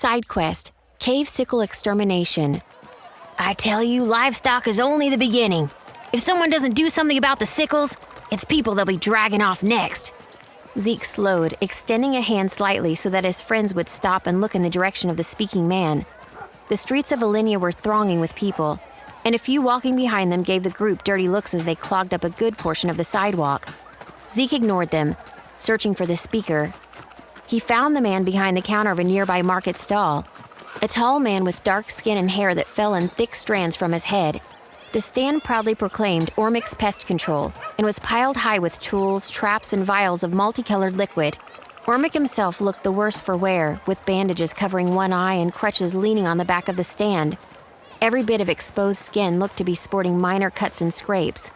Side quest, Cave Sickle Extermination. I tell you, livestock is only the beginning. If someone doesn't do something about the sickles, it's people they'll be dragging off next. Zeke slowed, extending a hand slightly so that his friends would stop and look in the direction of the speaking man. The streets of Alinea were thronging with people, and a few walking behind them gave the group dirty looks as they clogged up a good portion of the sidewalk. Zeke ignored them, searching for the speaker. He found the man behind the counter of a nearby market stall, a tall man with dark skin and hair that fell in thick strands from his head. The stand proudly proclaimed Ormic's Pest Control and was piled high with tools, traps, and vials of multicolored liquid. Ormic himself looked the worse for wear, with bandages covering one eye and crutches leaning on the back of the stand. Every bit of exposed skin looked to be sporting minor cuts and scrapes.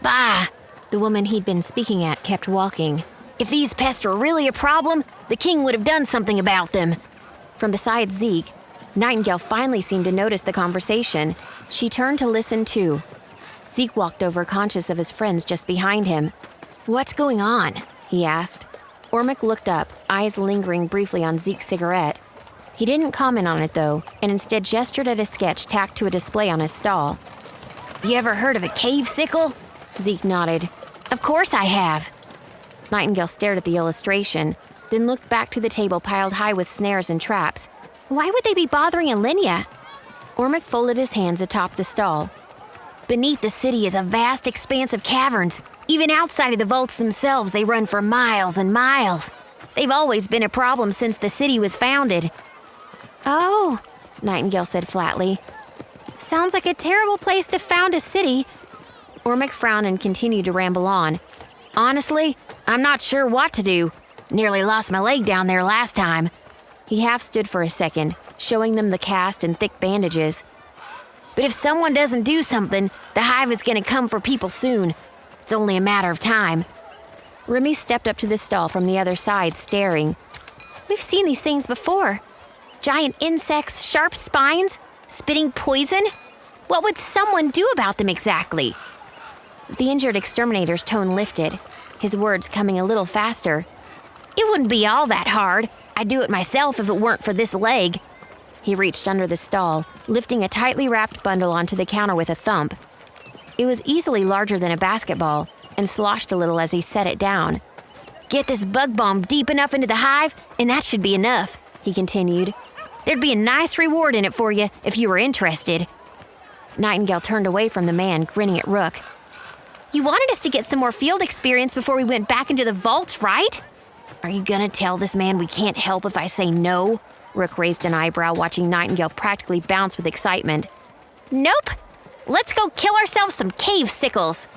Bah! The woman he'd been speaking at kept walking. If these pests were really a problem, the king would have done something about them. From beside Zeke, Nightingale finally seemed to notice the conversation. She turned to listen too. Zeke walked over, conscious of his friends just behind him. "What's going on?" he asked. Ormic looked up, eyes lingering briefly on Zeke's cigarette. He didn't comment on it though, and instead gestured at a sketch tacked to a display on his stall. "You ever heard of a cave sickle?" Zeke nodded. "Of course I have." Nightingale stared at the illustration, then looked back to the table piled high with snares and traps. Why would they be bothering Alinea? Ormic folded his hands atop the stall. "Beneath the city is a vast expanse of caverns. Even outside of the vaults themselves, they run for miles and miles. They've always been a problem since the city was founded." "Oh," Nightingale said flatly. "Sounds like a terrible place to found a city." Ormic frowned and continued to ramble on. "Honestly, I'm not sure what to do. Nearly lost my leg down there last time." He half stood for a second, showing them the cast and thick bandages. "But if someone doesn't do something, the hive is going to come for people soon. It's only a matter of time." Remy stepped up to the stall from the other side, staring. "We've seen these things before. Giant insects, sharp spines, spitting poison. What would someone do about them exactly?" The injured exterminator's tone lifted, his words coming a little faster. "It wouldn't be all that hard. I'd do it myself if it weren't for this leg." He reached under the stall, lifting a tightly wrapped bundle onto the counter with a thump. It was easily larger than a basketball and sloshed a little as he set it down. "Get this bug bomb deep enough into the hive, and that should be enough," he continued. "There'd be a nice reward in it for you if you were interested." Nightingale turned away from the man, grinning at Rook. "You wanted us to get some more field experience before we went back into the vaults, right?" "Are you gonna tell this man we can't help if I say no?" Rook raised an eyebrow, watching Nightingale practically bounce with excitement. "Nope. Let's go kill ourselves some cave sickles."